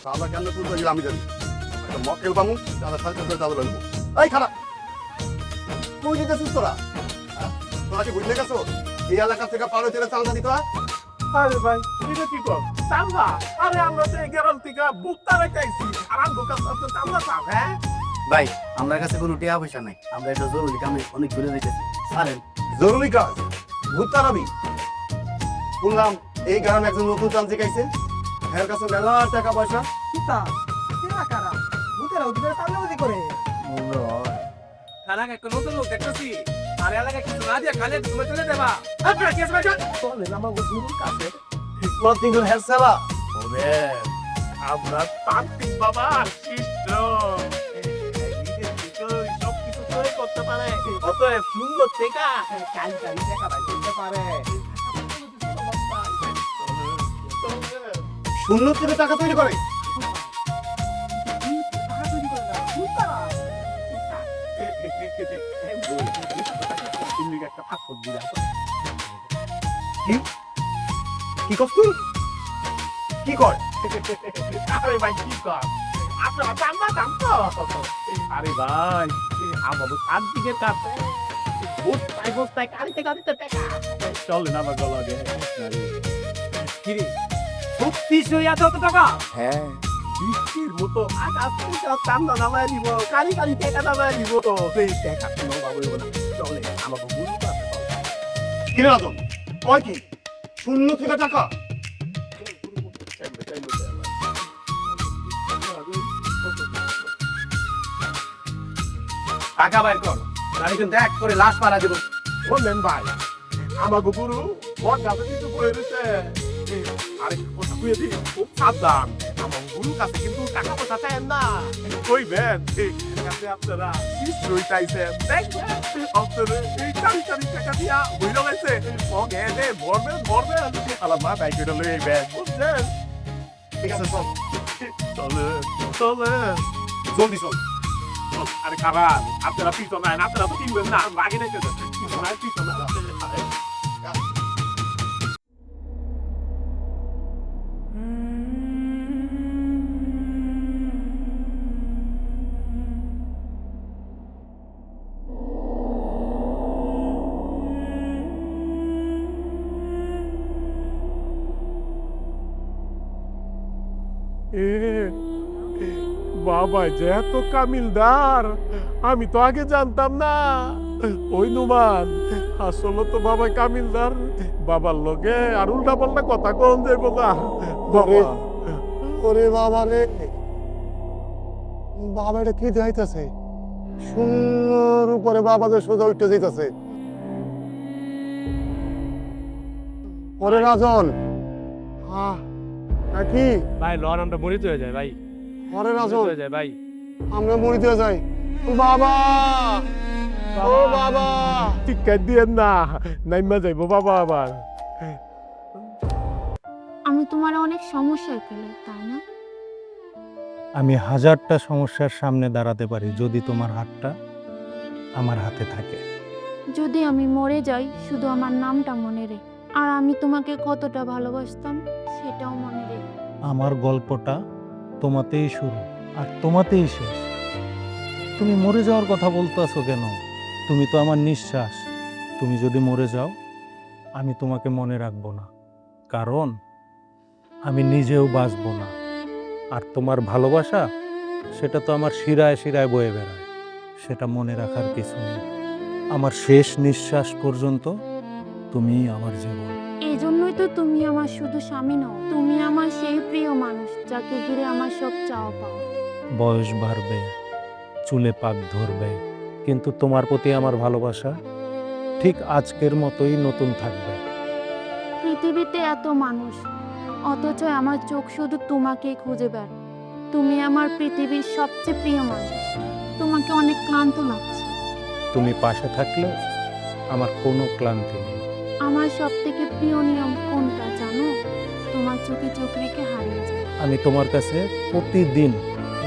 চাঁদা কেন তুলতে গেলে আমি জানি একটা মক্কেল পামু চাঁদা সাড়ে চার চাঁদা লাগবো। এই খারাপ তুই যেতেছিস তোরা হ্যাঁ? তোরা কি বুঝলে গেছো এই এলাকা থেকে পার হইতে চাঁদা দিতে হয়? আরে ভাই এটা কি কর চান্দা? আরে আমরা তো গ্রাম থেকে ভুট্টা রেখাইছি আর আমগো কাছে তো চান্দা চান। হ্যাঁ ভাই আমার কাছে কোনো টাকা পয়সা নাই, আমরা এটা জরুরি কামে অনেক ঘুরে যাইতেছি। ছাড়েন। জরুরি কাজ ভূত তাড়াবি। শুনলাম এই গ্রামে একজন নতুন চান্সি খাইছে, এর কাছে মেলা টাকা পয়সা। কিতা কেনা কারা ভূতেরা ওদিকে চান্দাবাজি করে। খানা একটা নতুন লোক দেখতেছি আর এলাকায় কিছু না দিয়ে খালি তুমি চলে দেবা। আপনারা কেস বাজা চলে আমার গুরুর কাছে হিকমত তিনজন হেরসেলা ওরে আমরা তান্ত্রিক বাবা শিষ্য সব কিছু করে করতে পারে। অতএব সুন্দর টেকা কাল কাল টাকা বাই করতে পারে। শূন্য থেকে টাকা তৈরি করে। কি করছ তুই? কি কর? আরে ভাই কি কর আপনারা চান্দা দাম তো। আরে ভাই আমাদের শান্তিকে কাছে বস্তায় বস্তায় কালতে কালতে টাকা চলে না আমার গলাগে। কিরে সত্যি সই এত টাকা? হ্যাঁ বৃষ্টির মতো আকাশ থেকে চান্দা নামায় দিব, কালি কালি টাকা নামায় দিব। এই টাকা কোনো বাবু না চলে আমাকে বুঝতে হবে। কিনে রাজন কয় কি শূন্য থেকে টাকা? টাকা বাইর কর, গাড়ি কিন্তু এক করে লাশ মারা দেবো। বললেন ভাই আমাকে গুরু ওর কাছে কিন্তু বয়ে রয়েছে। আরে কথা কুয়ে দিই খুব সাবধান। আমার গুরুর কাছে কিন্তু টাকা পয়সা চাইেন না, কইবেন কাছে আপনারা শিষ্যই চাইছেন। দেখবেন আপনারা এই চারি চারি টাকা দিয়া হইল গেছে মগে মরবেন মরবেন আলা মা তাই করে লই আইবেন বুঝছেন? ঠিক আছে চল চলে চলে জলদি চল। আরে খারাপ আপনারা পিছন নাই আপনারা তো কিনবেন না আগে দেখে পিছন নাই পিছন নাই। বাবা যে এত কামিলদার আমি তো আগে জানতাম না। ওই নুমান আসলে তো বাবা কামিলদার বাবার লগে আর উল্টা পাল্টা কথা কোন যাইব না। বাবা ওরে বাবা রে বাবা এটা কি যাইতেছে শূন্যর উপরে বাবা যে সোজা উঠতে যাইতেছে। ওরে রাজন কি ভাই লন আমরা মরিত হয়ে যায় ভাই, ওরে রাজন হয়ে যায় ভাই। আমরা মরিতে যাই। বাবা ও বাবা টিকা দিয়েন না নাইমা যাইবো বাবা আবার। আমি তোমার অনেক সমস্যায় ফেলে, তাই না? আমি হাজারটা সমস্যার সামনে দাঁড়াতে পারি যদি তোমার হাতটা আমার হাতে থাকে। যদি আমি মরে যাই শুধু আমার নামটা মনে রেখে, আর আমি তোমাকে কতটা ভালোবাসতাম সেটাও মনে রেখে। আমার গল্পটা তোমাতেই শুরু আর তোমাতেই শেষ। তুমি মরে যাওয়ার কথা বলতেছো কেন? তুমি তো আমার নিঃশ্বাস। তুমি যদি মরে যাও আমি তোমাকে মনে রাখবো না, কারণ আমি নিজেও বাঁচবো না। আর তোমার ভালোবাসা সেটা তো আমার শিরায় শিরায় বয়ে বেড়ায়, সেটা মনে রাখার কিছু নেই। আমার শেষ নিঃশ্বাস পর্যন্ত তুমিই আমার জীবন। এই জন্যই তো তুমি আমার শুধু স্বামী নও, তুমি আমার সেই প্রিয় মানুষ যাকে ঘিরে আমার সব চাওয়া পাওয়া। বয়স বাড়বে, চুলে পাক ধরবে, কিন্তু তোমার প্রতি আমার ভালোবাসা ঠিক আজকের মতোই নতুন থাকবে। পৃথিবীতে এত মানুষ, অথচ আমার চোখ শুধু তোমাকেই খুঁজে বেড়ায়। তুমি আমার পৃথিবীর সবচেয়ে প্রিয় মানুষ। তোমাকে অনেক ক্লান্ত লাগছে। তুমি পাশে থাকলে আমার কোনো ক্লান্তি নেই। আমার সব থেকে প্রিয় নিয়ম কোনটা জানো? তোমার চোখে চোখ রেখে হারিয়ে যায়। আমি তোমার কাছে প্রতিদিন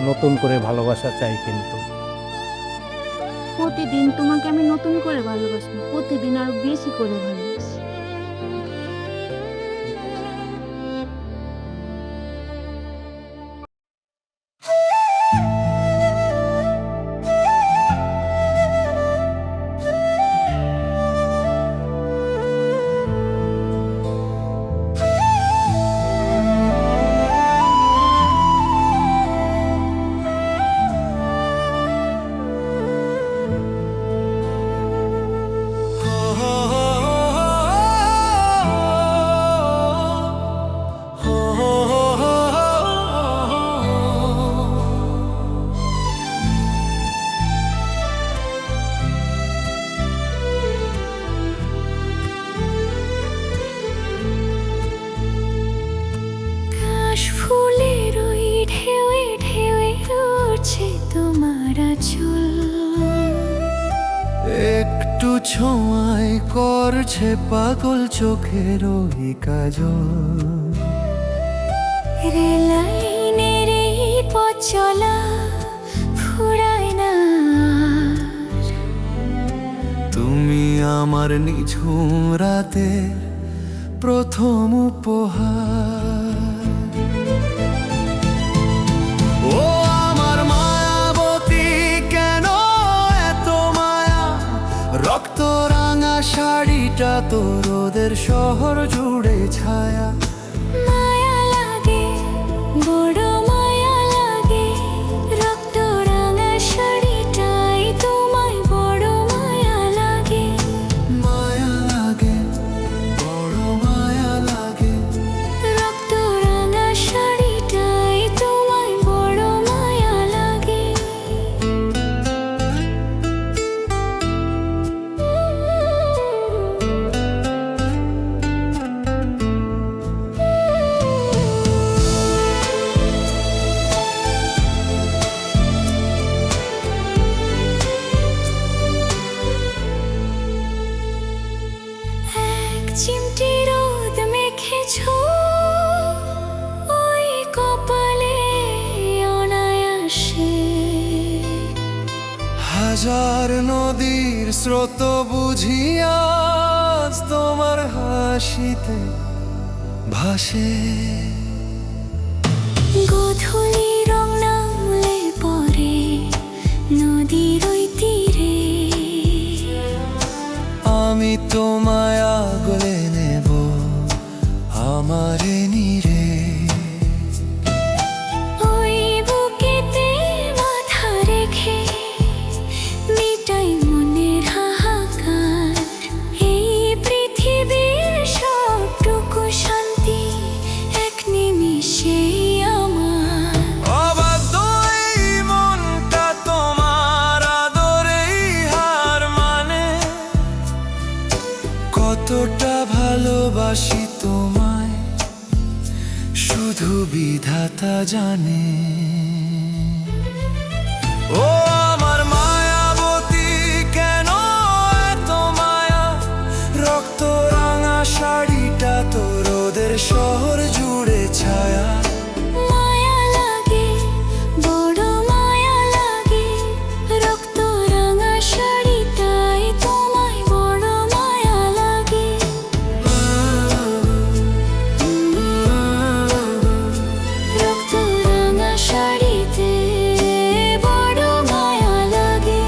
নতুন করে ভালোবাসা চাই, কিন্তু প্রতিদিন তোমাকে আমি নতুন করে ভালোবাসি, প্রতিদিন আরো বেশি করে ভালোবাসি। ছোঁয়ায় করছে পাগল চোখের ওই কাজল। রেলাইনের এই পথ চলা ফুরায় না আর। তুমি আমার নিঝুম রাতে প্রথম উপহার। ও আমার মায়াবতী, কেন এত মায়া? রক্ত রাঙা শাড়িটা তো রোদের শহর জুড়ে ছায়া। মায়া লাগে, বড় মায়া লাগে, রক্ত রাঙা শাড়িটাই তোমায় বড় মায়া লাগে। মায়া লাগে, বড় মায়া লাগে। রক্ত রাঙা শাড়িটাই তোমায় বড় মায়া লাগে। এক চিমটি রোদ মেখেছো ওই কপালে অনায়াসে। হাজার নদীর স্রোত বুঝিয়া তোমার হাসিতে ভাসে। গোধূলি রং নামলে পরে নদীর ওই তীরে। আমি তোমায় আগলে নেব আমারে নীরে। ওই বুকেতে মাথা রেখে মিটাই মনের হাহাকার। এই পৃথিবীর সবটুকু শান্তি এক নিমিষেই আমার। অবাধ্য এই মনটা তোমার আদরেই হার মানে। কতটা ভালোবাসি তোমায় শুধু বিধাতা জানে। ও আমার মায়াবতী, কেন এত মায়া? রক্ত রাঙা শাড়িটা তো রোদের শহর জুড়ে ছায়া। মায়া লাগে, বড় মায়া লাগে, রক্ত রাঙা শাড়িটাই তোমায় বড় মায়া লাগে। রক্ত রাঙা শাড়িতে বড় মায়া লাগে।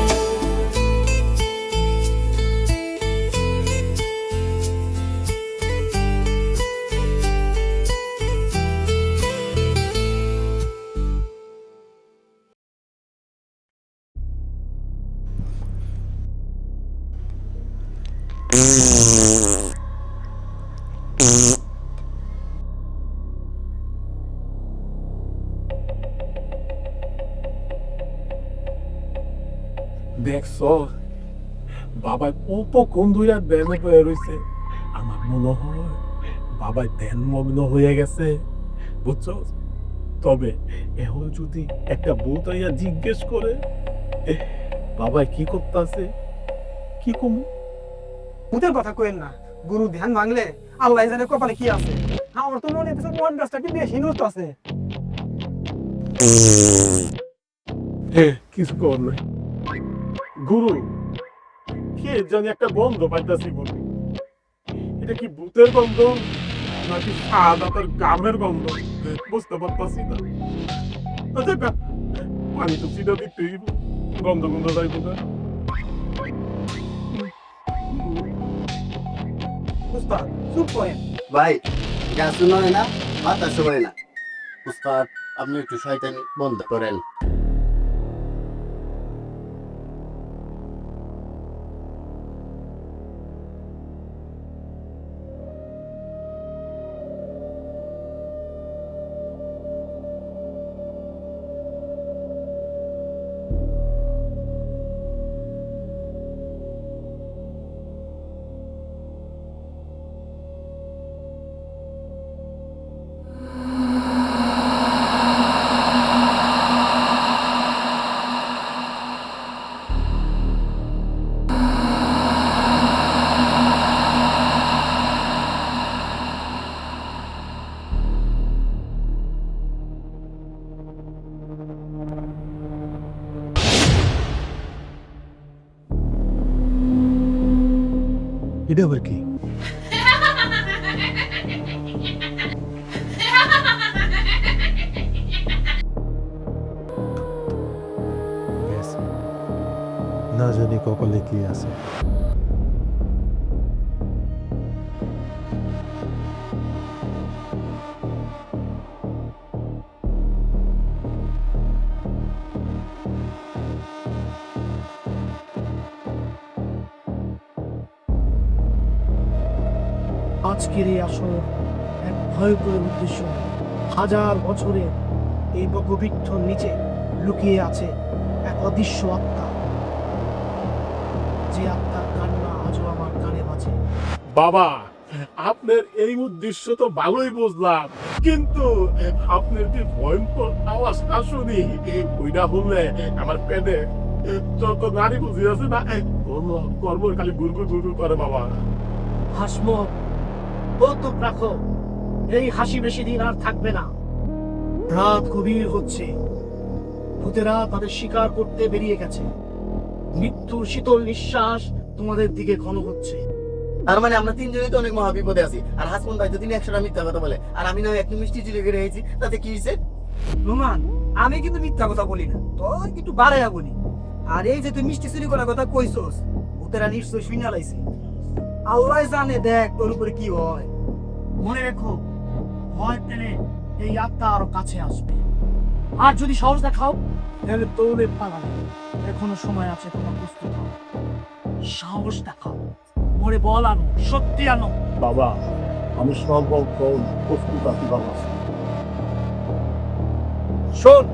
দেখছো বাবা কতক্ষণ ধরে ধ্যানে বয়ে রয়েছে। আমার মনে হয় বাবা ধ্যান মগ্ন হয়ে গেছে, বুঝছো? তবে এখন যদি একটা বউতাইয়া জিজ্ঞেস করে বাবা কি করতেছে, কি কম? ভূতের কথা কইেন না, গুরু ধ্যান ভাঙলে আল্লাহ জানে কপালে কি আছে। আমার তো মনে হচ্ছে মন গাছটা কি বেশি নষ্ট আছে। কিছু কর নাই গুরু। কে জানি একটা গন্ধ পাইতাছি গুরু। এটা কি ভূতের গন্ধ নাকি সাদাতের গামের গন্ধ বুঝতে পারতাছি না। আচ্ছা পানি তো চিনা দিতেই, গন্ধ গন্ধ যাইব না। উস্তাদ চুপ করেন। ভাই গ্যাস নয় না, বাতাস হয় না। উস্তাদ আপনি একটু শয়তানি বন্ধ করেন। এটা আবার কি? গেছে। না জানি কপালে কি আছে। আজকের এই আসর এক ভয়ঙ্কর উদ্দেশ্য। হাজার বছরের এই বগবৃক্ষর নিচে লুকিয়ে আছে এক অদৃশ্য আত্মা, যে আত্মার কান্না আজও আমার কানে বাজে। বাবা, আপনার এই উদ্দেশ্য তো ভালোই বুঝলাম, কিন্তু আপনার যে ভয়ঙ্কর আওয়াজটা শুনি, ওইটা হলে আমার পেটে যত নারী বুঝি আছে না, কর্ম খালি গুরগুর গুরগুর করে বাবা। হাসমত, কৌতুক রাখো, এই হাসি বেশি দিন আর থাকবে না। রাত গভীর হচ্ছে, ভূতেরা তাদের শিকার করতে বেরিয়ে গেছে। মৃত্যুর শীতল নিঃশ্বাস তোমাদের দিকে ঘন হচ্ছে। তার মানে আমরা তিনজনই তো অনেক মহা বিপদে আছি, আর হাসমুন ভাই তো তিনি 100টা মিথ্যা কথা বলে, আর আমি না একটু মিষ্টি চুরি করে হয়েছি, তাতে কি হয়েছে? রোমান, আমি কিন্তু মিথ্যা কথা বলি না, তোর একটু বাড়াইয়া বলি। আর এই যে তুই মিষ্টি চুরি করার কথা কইছস, ভূতেরা নিশ্চয় শুনে লাইছে। আল্লাহ জানে, দেখ তোর উপরে কি হয়। মনে রেখো, ভয় পেলে এই আত্মা আরো কাছে আসবে। আর যদি সাহস দেখাও, তাহলে দৌড়ে পালাবে। এখনো সময় আছে, তোমার প্রস্তুত হও। সাহস দেখাও, মরে বল আনো, সত্যি আনো। বাবা, আমি সর্বক্ষণ প্রস্তুত আছি বাবা। শোন,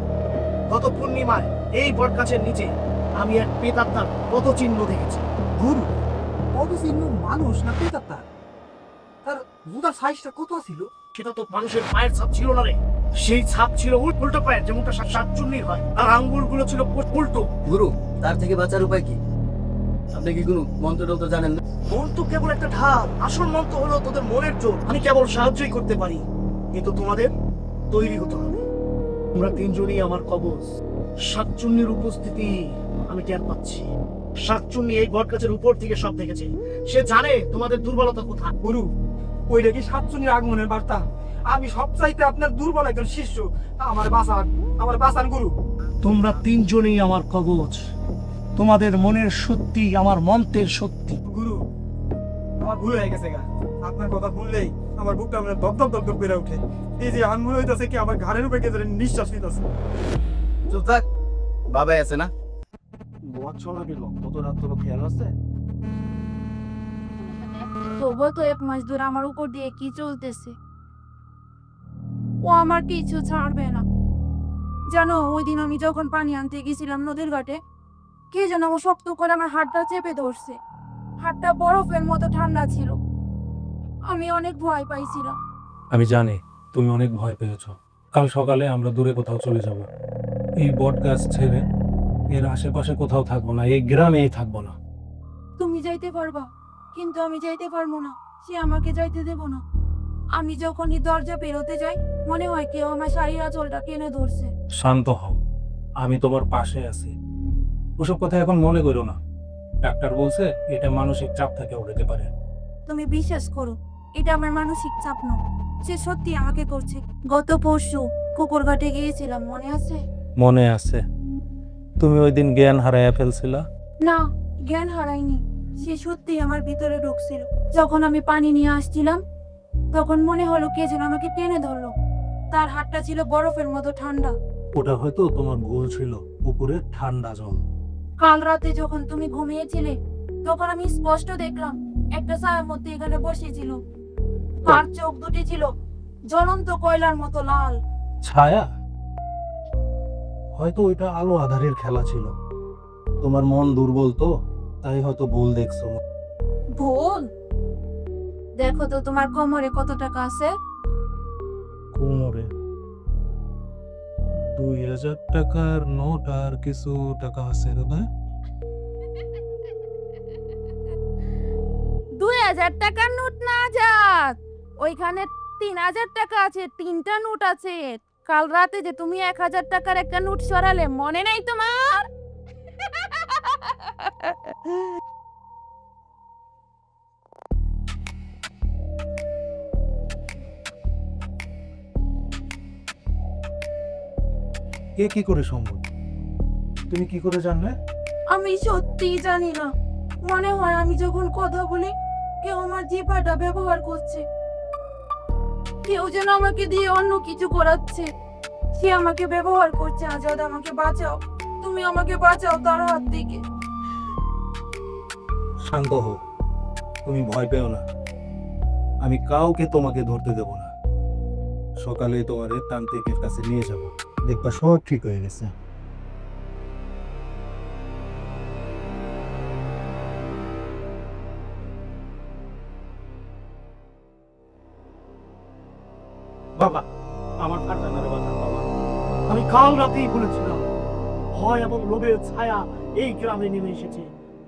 গত পূর্ণিমায় এই বটগাছের নিচে আমি এক প্রেতাত্মার পদচিহ্ন দেখেছি। গুরু, কত চিহ্ন মানুষ না পেতাত্তা? তার জুতার সাইজটা কত ছিল? সেটা তো মানুষের পায়ের ছাপ ছিল না রে, সেই ছাপ ছিল উল্টো পায়ের, যেমনটা শাকচুন্নির হয়, আর আঙ্গুলগুলো ছিল উল্টো। গুরু, তার থেকে বাঁচার উপায় কি? আপনি কি গুরু মন্ত্র তো জানেন না? মন তো কেবল একটা ঢাল, আসল মন্ত্র হলো তোদের মনের জোর। আমি কেবল সাহায্যই করতে পারি, কিন্তু তোমাদের তৈরি হতে হবে। তোমরা তিনজনই আমার কবচ। শাকচুন্নির উপস্থিতি আমি টের পাচ্ছি। শাকচুন্নি এই বটগাছের উপর থেকে সব দেখেছে। সে জানে তোমাদের দুর্বলতা কোথায়। গুরু, ওইটা কি সাতচুনির আগমনের বার্তা? আমি সবচাইতে আপনার দুর্বল একজন শিষ্য, আমার বাঁচান গুরু। তোমরা তিনজনই আমার কবচ। তোমাদের মনের সত্যি আমার মন্ত্রের সত্যি। গুরু, আমার ভুল হয়ে গেছে গা। আপনার কথা বললেই আমার বুকটা মানে দপ দপ দপ দপ বেড়ে ওঠে। এই যে আনমনে হইতাছে কি আমার ঘাড়ের উপরে গেছে নিঃশ্বাস নিতেছে। চুপ থাক, বাবাই আছে না? বছর গেল, কত রাত তোর খেয়াল আছে? তবুও তো 1 মাস ধরে আমার উপর দিয়ে কি চলতেছে, ও আমার কিছু ছাড়বে না। জানো, ওই দিন আমি যখন পানি আনতে গেছিলাম নদীর ঘাটে, কে যেন ও শক্ত করে আমার হাতটা চেপে ধরছে। হাতটা বরফের মতো ঠান্ডা ছিল, আমি অনেক ভয় পাইছিলাম। আমি জানি তুমি অনেক ভয় পেয়েছো। কাল সকালে আমরা দূরে কোথাও চলে যাব। এই বট গাছ ছেড়ে এর আশেপাশে কোথাও থাকবো না, এই গ্রামেই থাকবো না। তুমি যাইতে পারবা, কিন্তু আমি যাইতে পারবো না। সে আমাকে যাইতে দেব না। আমি যখনই দরজা পেরোতে যাই, মনে হয় কেউ আমার শাড়ির আঁচলটা টেনে ধরছে। শান্ত হও, আমি তোমার পাশে আছি। ওসব কথা এখন মনে করো না। ডাক্তার বলছে এটা মানসিক চাপ থেকে উঠতে পারে। তুমি বিশ্বাস করো, এটা আমার মানসিক চাপ নয়, সে সত্যি আমাকে করছে। গত পরশু কুকুরঘাটে গিয়েছিলাম, মনে আছে? মনে আছে, তুমি ওই দিন জ্ঞান হারাইয়া ফেলছিলা। না, জ্ঞান হারাইনি, সে সত্যি আমার ভিতরে ঢুকছিল। যখন আমি পানি নিয়ে আসছিলাম, তখন মনে হলো কে যেন আমাকে টেনে ধরলো। তার হাতটা ছিল বরফের মতো ঠান্ডা। ওটা হয়তো তোমার ভুল ছিল, পুকুরের ঠান্ডা জল। কাল রাতে যখন তুমি ঘুমিয়েছিলে, তখন আমি স্পষ্ট দেখলাম একটা ছায়ার মধ্যে এখানে বসেছিল। তার চোখ দুটি ছিল জ্বলন্ত কয়লার মতো লাল। ছায়া? হয়তো ওইটা আলো আধারের খেলা ছিল। তোমার মন দুর্বল তো, তাই হয়তো ভুল দেখছো। ভুল? দেখো তো তোমার কোমরে কত টাকা আছে। কোমরে 2000 টাকার নোট আর কিছু টাকা আছে না? 2000 টাকার নোট না যাক, ওইখানে 3000 টাকা আছে, 3টা নোট আছে। কাল রাতে যে তুমি 1000 টাকার একটা নোট সরালে, মনে নাই তোমার? এ কি করে সম্ভব? তুমি কি করে জানলে? আমি সত্যিই জানি না, মনে হয় আমি যখন কথা বলি কেউ আমার জিহ্বাটা ব্যবহার করছে, কেউ যেন আমাকে দিয়ে অন্য কিছু করাচ্ছে। সে আমাকে ব্যবহার করছে। আজাদ, আমাকে বাঁচাও, তুমি আমাকে বাঁচাও তার হাত থেকে। শান্ত হও, তুমি ভয় পেও না, আমি কাউকে তোমাকে ধরতে দেব না। সকালে তোমারে তান্ত্রিকের কাছে নিয়ে যাব, দেখবা সব ঠিক হয়ে গেছে। বাবা, আমার ফারজানারে বাঁচান বাবা। আমি কাল রাতেই বলেছিলাম, ভয় এবং লোভের ছায়া এই গ্রামে নেমে এসেছে।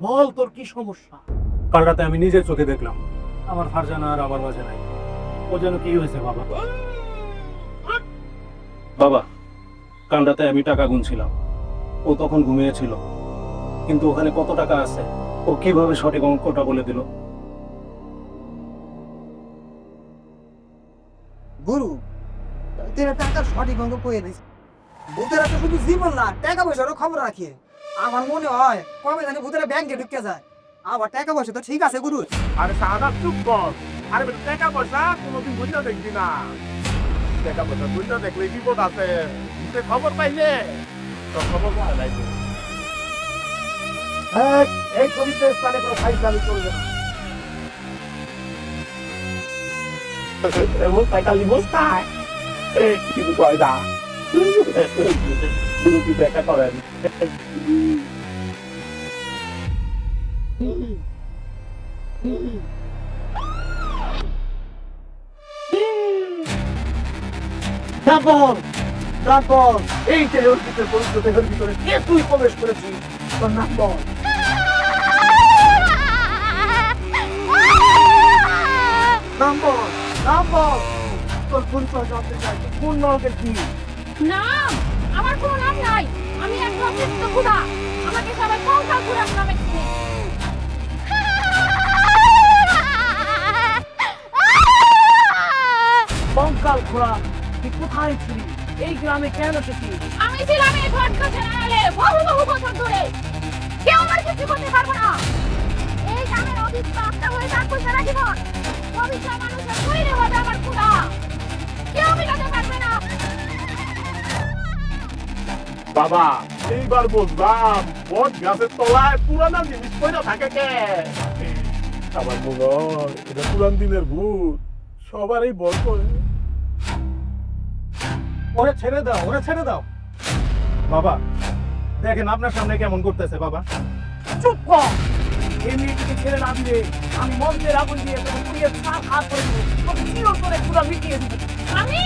বল তোর কি সমস্যা? কাল রাতে আমি নিজের চোখে দেখলাম আমার ফারজানা আর আমার বাজে নাই। ও যেন কি হয়েছে বাবা? বাবা, কাল রাতে আমি টাকা গুনছিলাম, ও তখন ঘুমিয়েছিল, কিন্তু ওখানে কত টাকা আছে ও কিভাবে সঠিক অঙ্কটা বলে দিল? গুরু, তোরা টাকার সঠিক অঙ্ক কয়ে দিস। ভূতেরা তো শুধু জীবন না, টাকা পয়সারও খবর রাখে। আমার মনে হয় কবে জানি ভূতেরা ব্যাংকে ঢুকে যায়। আবার টাকা পয়সা তো ঠিক আছে গুরু। আরে সাদা চুপ কর। আরে বেটা, টাকা পয়সা কোনোদিন বুঝতে দেখবি না। টাকা পয়সা বুঝতে দেখলে বিপদ আছে। তুই খবর পাইলে তোর খবর পাওয়া যাইবে। এই পবিত্র স্থানে কোনো ফাইজলামি চলবে না। এমন টাইটালি বস্তায় কিন্তু কয়দা গুরু কি দেখা করেন? তারপর তারপর এই যে ওর ভিতরে পবিত্র দেহের ভিতরে কে তুই প্রবেশ করেছিস? তোর নাম বল। নাম বল, নাম বল। তোর পরিচয় জানতে চাই, কোন নরকের কি? নাম? আমার কোনো নাম নাই, আমি এক অতৃপ্ত ক্ষুধা। আমাকে সবাই কঙ্কাল ক্ষুধা নামে চিনে। কঙ্কাল খোড়া, তুই কোথায় ছিলি? এই গ্রামে কেন এসেছিস? আমি ছিলাম এই ভট গাছের আড়ালে বহু বহু বছর ধরে। কেউ আমার কিছু করতে পারবে না। এই গ্রামের অতীত আত্মা হয়ে থাকবো সারা জীবন। ভবিষ্যৎ মানুষের শরীরে হবে আমার ক্ষুধা, কেউ মেটাতে পারবে না। বাবা, এইবার বুঝলাম বট গাছের তলায় পুরানা জিনিস পয়সা থাকে কে। আমার মনে হয় এটা পুরান দিনের ভূত, সবারই বল করে। ওরে ছেড়ে দাও, ওরে ছেড়ে দাও। বাবা দেখেন আপনার সামনে কেমন করতেছে। বাবা চুপ কর। এই মেয়েটিকে ছেড়ে না দিলে আমি মন্ত্রের আগুন দিয়ে তোকে পুড়িয়ে ছাড় হাত করে দেবো। তোকে চিরতরে পুরো মিটিয়ে দেবো। আমি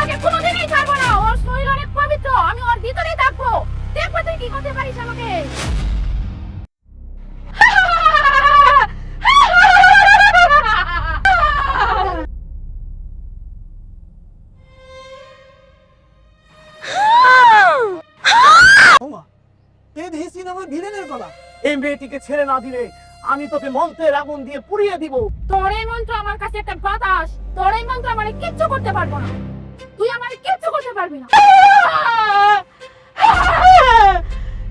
ওকে কোনোদিনই ছাড়বো না। ওর শরীর অনেক পবিত্র, আমি ওর ভিতরেই থাকবো। দেখবো তুই কি করতে পারিস আমাকে। ওমা, এই দেখি সিনেমার ভিলেনের গলা। এই মেয়েটিকে ছেড়ে না দিলে আমি তোকে মন্ত্রের আগুন দিয়ে পুড়িয়ে দিব। তোর এই মন্ত্র আমার কাছে একটা বাতাস। তোর এই মন্ত্র আমারে কিচ্ছু করতে পারবো না। তুই আমারে কিচ্ছু করতে পারবি না।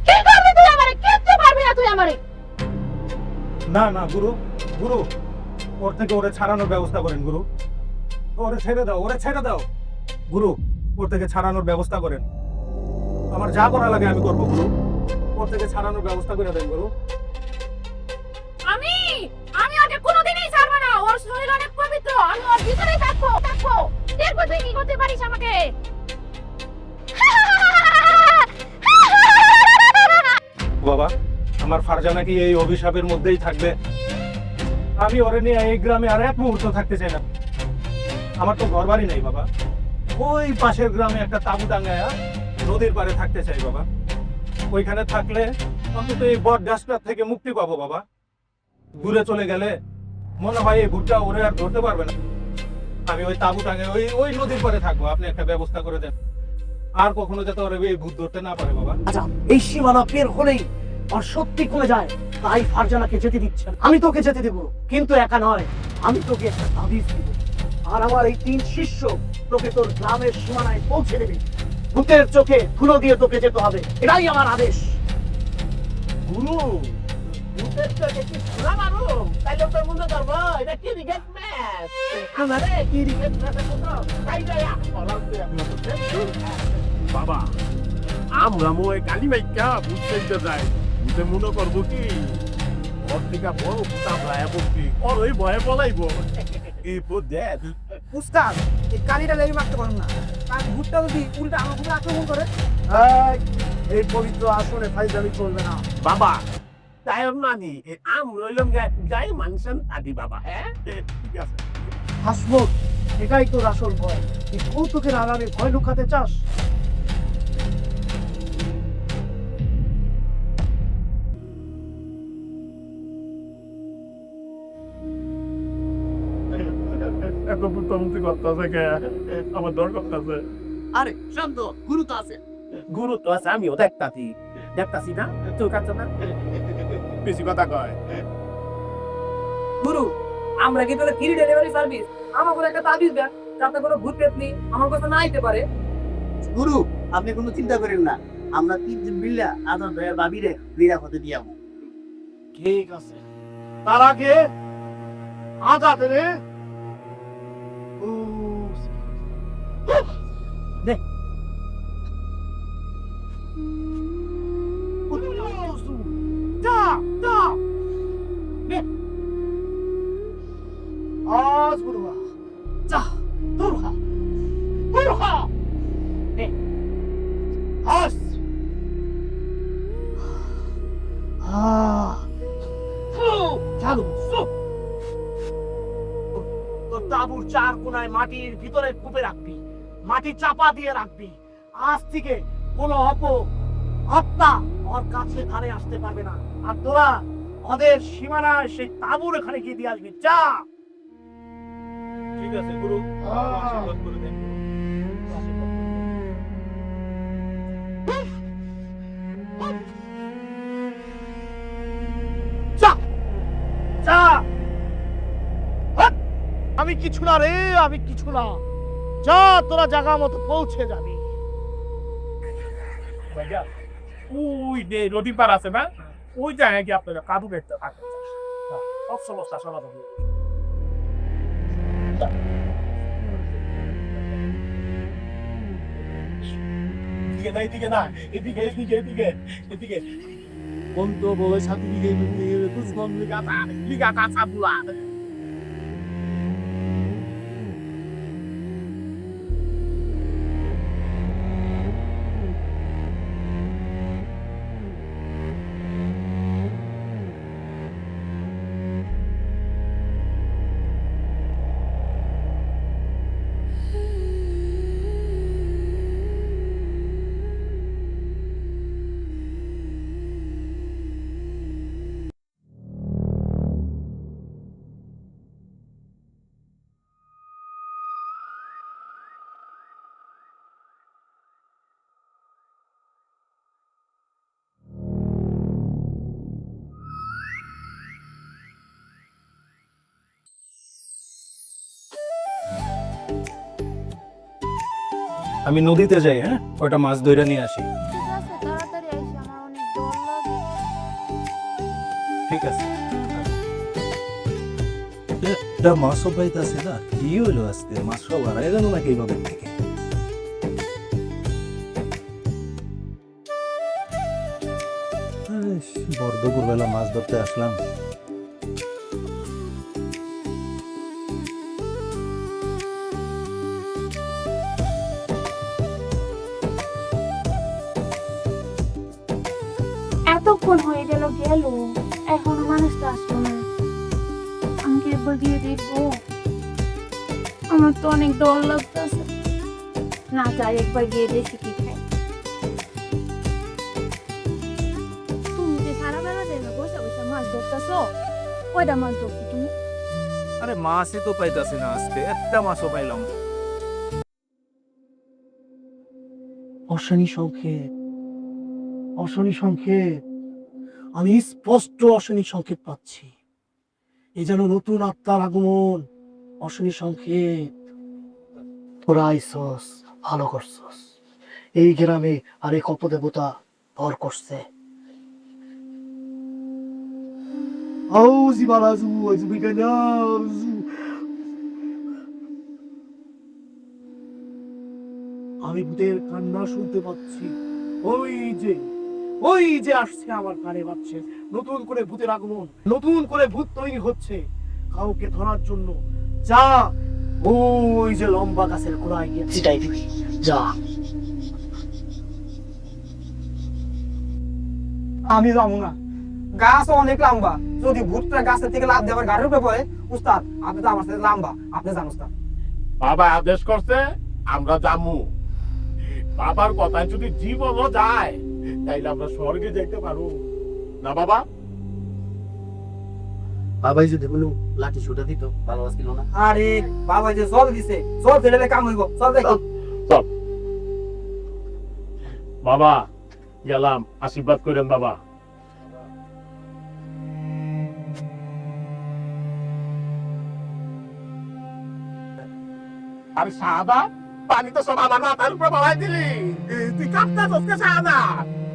কি করবি তুই আমারে? কিচ্ছু পারবি না তুই আমারে। না না গুরু, গুরু ওর থেকে ওরে ছাড়ানোর ব্যবস্থা করেন গুরু। ওরে ছেড়ে দাও, ওরে ছেড়ে দাও গুরু। ওর থেকে ছাড়ানোর ব্যবস্থা করেন। আমার যা করা লাগে আমি করবো গুরু। ওর থেকে ছাড়ানোর ব্যবস্থা করে দেন গুরু। আমি ওকে কোনোদিনই ছাড়বো না। ওর শরীর অনেক পবিত্র, আমি ওর ভিতরেই থাকবো। দেখবো তুই কি করতে পারিস আমাকে। বাবা, আমার ফারজানা কি এই অভিশাপের মধ্যেই থাকবে? আমি ওরে নিয়ে এই গ্রামে আর এক মুহূর্ত থাকতে চাই না। আমার তো ঘর বাড়ি নেই বাবা। ওই পাশের গ্রামে একটা তাঁবু টাঙ্গায়া নদীর পাড়ে থাকতে চাই বাবা। ওইখানে থাকলে অন্তত এই বট গাছটার থেকে মুক্তি পাবো বাবা। দূরে চলে গেলে মনে হয় এই ভূতটা ওরে আর ধরতে পারবে না। আমি ওই তাঁবু টাঙ্গায় ওই ওই নদীর পাড়ে থাকবো। আপনি একটা ব্যবস্থা করে দেন, আর কখনো যাতে ওরে এই ভূত ধরতে না পারে বাবা। আচ্ছা, এই সীমানা পের হলেই আর সত্যি কমে যায়, তাই ফারজানাকে যেতে দিচ্ছেন। আমি তোকে যেতে দেবো, কিন্তু একা নয়, আমি তোকে একটা তাবিজ দেবো। আর আমার এই 3 শিষ্য তোকে তোর গ্রামের সীমানায় পৌঁছে দেবে। ভূতের চোখে ধুলো দিয়ে তোকে যেতে হবে, এটাই আমার আদেশ। গুরু ভূতের চোখে কি ধুলা মারো? তাইলে তো মনে করবো এটা ক্রিকেট ম্যাচ। আমারে ক্রিকেট ম্যাচের মতো তাই যায় বাবা। আমরা মোয় কালি মাইকা বুঝতে যাই, বুঝতে মনে করবো কি ওর থেকে বড় ভূত আমরা বলছি, ওর ওই ভয়ে বলাইব। এই দেখ উস্তাদ এই কালিটা লেগে মারতে পারেন না, কারণ ভূতটা যদি উল্টা আমার উপরে আক্রমণ করে। এই পবিত্র আসনে ফাইজালি চলবে না। বাবা তাই মানি আম রইলাম গায়ে মানুষের আদি বাবা। হ্যাঁ ঠিক আছে। হাসমত, এটাই তোর আসল ভয়। এই কৌতুকের আড়ালে ভয় লুকাতে চাস? এত বুদ্ধি করতেছে কে? আমার ডর করতেছে। আরে শান্ত, গুরু তো আছে। গুরু তো আছে, আমিও দেখতাছি না, তোর কাছে না বেশি কথা কয়। গুরু, আমরা কি তোদের ফ্রি ডেলিভারি সার্ভিস? আমার করে একটা তাবিজ দেন যাতে কোনো ভূত পেতনি আমার কাছে না আইতে পারে। গুরু, আপনি কোনো চিন্তা করেন না, আমরা 3 দিন মিললা আদর ভাইয়ের ভাবিরে নিরাপদে দিয়ে যাবো। ঠিক আছে, তার আগে আজাদ রে যা যা আজ গুরুয়া যা দুর্গা দুর্গা আস চালু তোর তাঁবুর 4 কোণায় মাটির ভিতরে কূপে রাখবি, মাটি চাপা দিয়ে রাখবি। আজ থেকে কোনো হত্যা ওর কাছে ধারে আসতে পারবে না। আর তোরা ওদের সীমানায় সেই তাঁবুর এখানে গিয়ে দিয়ে আসবি। যা। ঠিক আছে গুরু, আশীর্বাদ করে দেন। যা যা। আমি কিছু না রে, আমি কিছু না। যা, তোরা জায়গা মতো পৌঁছে যাবি। ওই যে নদী পার আছে না, ওই জায়গায় গিয়ে আপনারা কাদু দেখতে থাকেন। সব সমস্যা সমাধান হবে। এদিকে না, এদিকে না, এদিকে এদিকে এদিকে এদিকে বন্ধ বলে সাথে দিকে দুশ্মন লিগাতা সাবুলা। আমি নদীতে যাই, হ্যাঁ, ওটা মাছ ধরে নিয়ে আসি। ঠিক আছে, তাড়াতাড়ি আইসি, আমার অনেক ডর লাগে। ঠিক আছে। এটা মাছও পাইতেছে না, কি হইলো আজকে? মাছ সব হারাই গেল নাকি এইভাবে থেকে? বড় দুপুর বেলা মাছ ধরতে আসলাম। এতক্ষণ হয়ে গেল, এখনো মানুষটা আসলো না। আমি কি একবার গিয়ে দেখবো? আমার তো অনেক ডর লাগতেছে। না যাই, একবার গিয়ে দেখি কি খাই। তুমি যে সারা বেলা দেবে বসে বসে মাছ ধরতেছো, কয়টা মাছ ধরছো তুমি? আরে মাছই তো পাইতাছি না আজকে, একটা মাছও পাইলাম না। অশনি সংকেত, অশনি সংকেত। আমি স্পষ্ট অশনি সংকেত পাচ্ছি। এ যেন নতুন আত্মার আগমন। অশনি সংকেত। তোরা আইসস, ভালো করছস। এই গ্রামে আরেক অপদেবতা ভর করছে। আউজি বালাজু আউজি বিগানাজু। আমি ভূতের কান্না শুনতে পাচ্ছি। ওই যে আসছে আমার কানে বাজছে। নতুন করে ভূতের আগমন, নতুন করে ভূত তৈরি হচ্ছে কাউকে ধরার জন্য। যা ওই যে লম্বা গাছের গোড়ায় গিয়ে ছিটাই দিবি, যা। আমি যাবো না, গাছ অনেক লম্বা, যদি ভূতটা গাছের থেকে লাফ দেওয়ার গাড়ির উপরে পড়ে, উস্তাদ আপনি তো আমার সাথে লম্বা, আপনি জান উস্তাদ। বাবা আদেশ করছে আমরা যামু। বাবার কথায় যদি জীবনও যায় তাইলে আমরা স্বর্গে যাইতে পারবো না বাবা। বাবাই যদি বলু লাঠি ছুটে দিত ভালো ছিল না? আরে বাবা যে জল দিছে, জল ফেলে কাম হইব, চল দেখি। চল বাবা, গেলাম, আশীর্বাদ করেন বাবা। আরে সাদা পানি তো সব আমার মাথার উপর বাড়াই দিলি, তুই কাঁপতে চসকে সাদা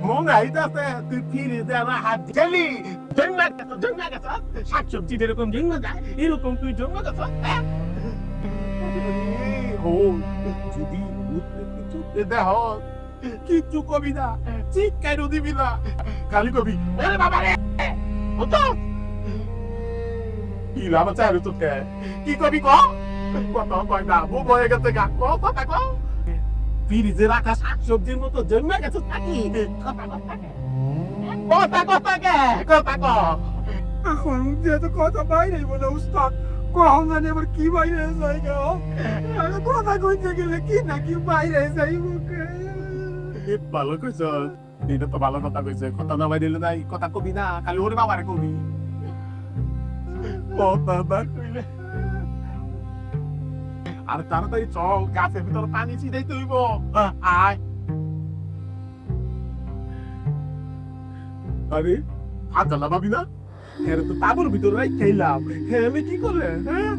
মনে হইতাছে তুই ফিরে দেওয়া হাত গেলি জন্মা গেছ শাকসবজি যেরকম জন্মা যায় এরকম তুই জন্মা গেছ। যদি চুপতে দেহ কিচ্ছু কবি না, চিৎকারও দিবি না, খালি কবি ওরে বাবা রে কি লাভ আছে আর তোকে কি কবি ক কত কয় না বউ হয়ে গেছে গা কথা ক ফ্রিজে রাখা শাকসবজির মতো জন্মে গেছে থাকি কথা ক এখন যেহেতু কথা বাইরে বলে উস্তাদ, কখন জানি আবার কি বাইরে যাই গা, কথা কইতে গেলে কি না কি বাইরে যাই মুখে। ভালো কইছ, এটা তো ভালো কথা কইছে, কথা না বাইরে নাই, কথা কবি না, খালি ওরে বাবারে কবি কথা না কইলে। আর তাড়াতাড়ি চল, গাছের ভিতরে পানি ছিটাইতে হইব। আয় আরে হাত জ্বালা পাবি না, হ্যাঁ তো তাবুর ভিতরে রাই খেলাম, হ্যাঁ আমি কি করে হ্যাঁ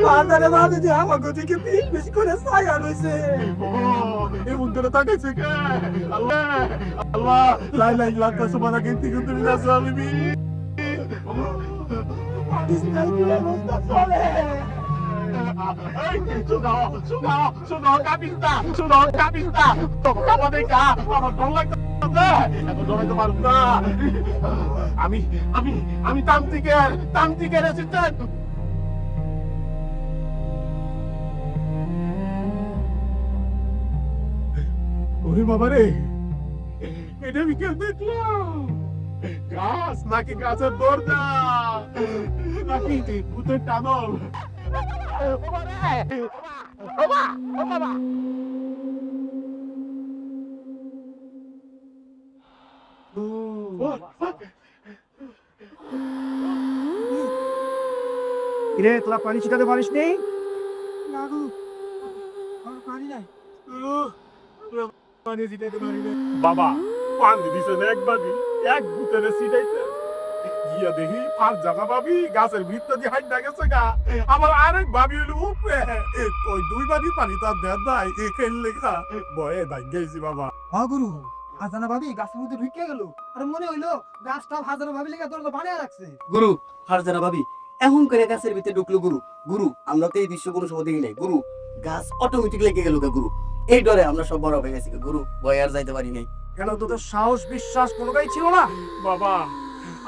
বাজারে বাজে যে আমাকে থেকে পিস পিস করে ছায়া রয়েছে। এমন করে তাকাইছে কে? আল্লাহ আল্লাহ লা ইলাহা ইল্লা আনতা সুবহানাকা ইন্নী কুনতু মিনাজ জালিমিন। শুনো কাবিস্তা তোকে আমাদের গা আমার ডর লাগতেছে, এত ডরাইতে পারব না। আমি তান্ত্রিকের অ্যাসিস্ট্যান্ট। ওরে বাবা রে, এটা আমি কেন দেখলাম? গাছ নাকি গাছের দরজা নাকি ভূতের টানল? রে তোরা পানি ছিটাতে পারিস নেই? না গো, পানি নাই। বাবা পানি দিছে এক বাড়ি, এক ভূতের সিটাইতে গিয়া দেখি আর জায়গা ভাবি গাছের ভিতর দিয়ে হাইটা গেছে গা, আমার আরেক ভাবি হইলো উপরে, ওই দুই বাড়ি পানি তার দেয় নাই, খেললে গা ভয়ে দাই গেছি বাবা। হ্যাঁ গুরু, হাজানা ভাবি গাছের মধ্যে ঢুকে গেল, আর মনে হইলো গাছটা হাজানা ভাবি লেগে তোর তো বানিয়ে রাখছে। গুরু হারজানা ভাবি এখন করে গাছের ভিতরে ঢুকলো। গুরু আমরা তো এই দৃশ্য কোনো সময় দেখি নাই। গুরু গাছ অটোমেটিক লেগে গেল গুরু, এই ডরে আমরা সব বড় হয়ে গেছি গুরু, ভয় আর যাইতে পারি নাই। কেন তোদের সাহস বিশ্বাস কোনোটাই ছিল না? বাবা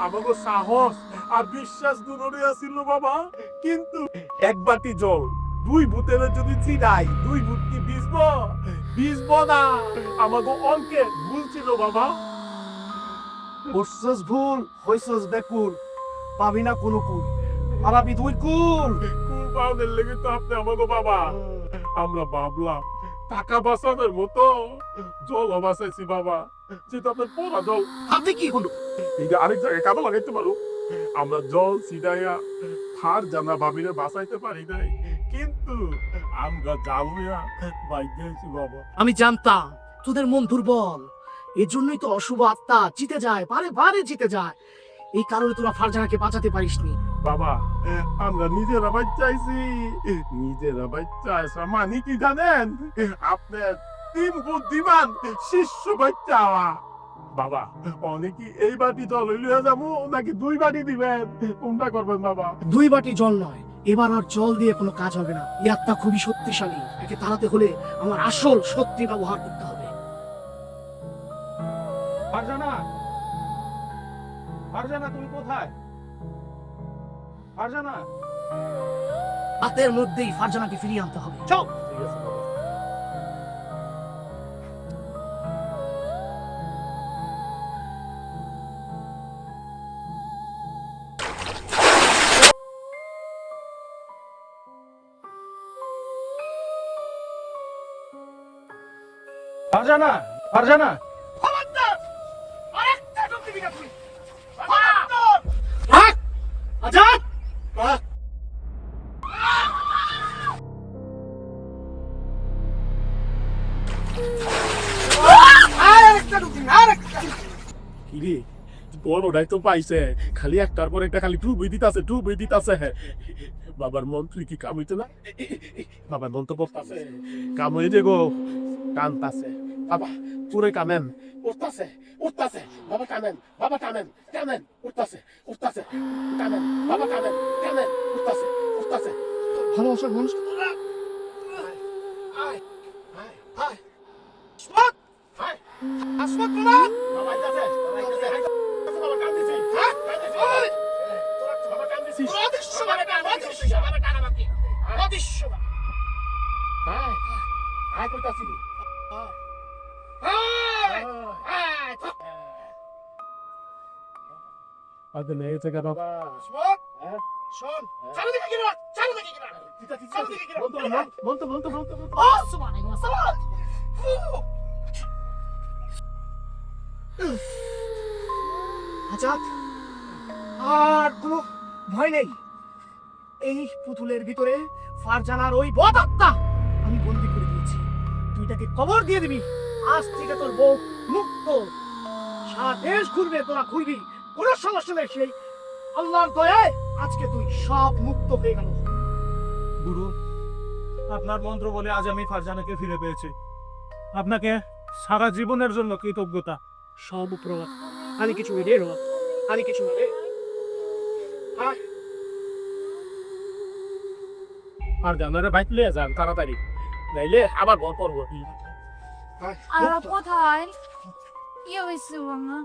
আমাকে সাহস আর বিশ্বাস দুটোই আছিল বাবা, কিন্তু এক বাটি জল দুই ভূতের যদি ছিড়াই, দুই ভূত কি বিজব না? আমাকে অঙ্কে ভুল ছিল বাবা। করছস ভুল, হইছস বেকুল, পাবি না কোনো কুল। আর আমি দুই কুল পাওনের লেগে তো আপনি আমাকে বাবা আমরা ভাবলাম টাকা বাঁচানোর মতো জল বাঁচাইছি বাবা, যেটা আপনার পোড়া জল হাতে কি হলো? এইটা আরেক জায়গায় কাজে লাগাইতে পারো। আমরা জল ছিটাইয়া ফারজানা ভাবিরে বাঁচাইতে পারি নাই, কিন্তু আমরা জালুয়া বাইকে হয়েছি বাবা। আমি জানতাম তোদের মন দুর্বল, এর জন্যই তো অশুভ আত্মা জিতে যায়, বারে বারে জিতে যায়। এই কারণে তোরা ফারজানাকে বাঁচাতে পারিসনি। বাবা আমরা নিজেরা বাচ্চাইছি, নিজেরা বাচ্চা মানে কি জানেন? আপনার 3 বুদ্ধিমান শিষ্য বাচ্চা বাবা। অনেকে এই বাটি জল লইয়া যাবো নাকি 2 বাটি দিবেন, কোনটা করবেন বাবা? 2 বাটি জল নয়, এবার আর জল দিয়ে কোনো কাজ হবে না। এই আত্মা খুবই শক্তিশালী, একে তাড়াতে হলে আমার আসল শক্তি ব্যবহার করতে হবে। ফারজানা, ফারজানা তুমি কোথায়? ফারজানা, রাতের মধ্যেই ফারজানাকে ফিরিয়ে আনতে হবে। চল। ঠিক আছে বাবা। ফারজানা, ফারজানা, আজাদ! কিরে বড়টাই তো পাইছে, খালি একটার পর একটা খালি টুবই দিতাছে। বাবার মন্ত্রী কি কাম হইতে না? বাবার মন তো পড়তাছে, কাম হয়ে যে গো, কানতাছে বাবা, পুরে কানেন, উঠতাছে বাবা, কানেন বাবা, কানেন উঠতাছে কানেন বাবা, কানেন উঠতাছে। ভালোবাসার মানুষ আজাদ, আর কোনো ভয় নেই। এই পুতুলের ভিতরে ফারজানার ওই বদ আত্মা আমি বন্দি করে দিয়েছি। তুই তাকে কবর দিয়ে দিবি। আজ থেকে তোর বউ মুক্ত, সারা দেশ ঘুরবে, তোরা ঘুরবি, কোনো সমস্যা নেই। সেই আল্লাহর দয়ায় আজকে তুই সব মুক্ত হয়ে গেল। গুরু, আপনার মন্ত্র বলে আজ আমি ফারজানাকে ফিরে পেয়েছি। আপনাকে সারা জীবনের জন্য কৃতজ্ঞতা। সব উপরওয়ালা, আমি কিছু মিলিয়ে রো, আমি কিছু মিলিয়ে আর জানারে বাইক লিয়ে যান তাড়াতাড়ি, নাইলে আবার ভর পড়বো। আর কোথায়? কি হয়েছে বাবা?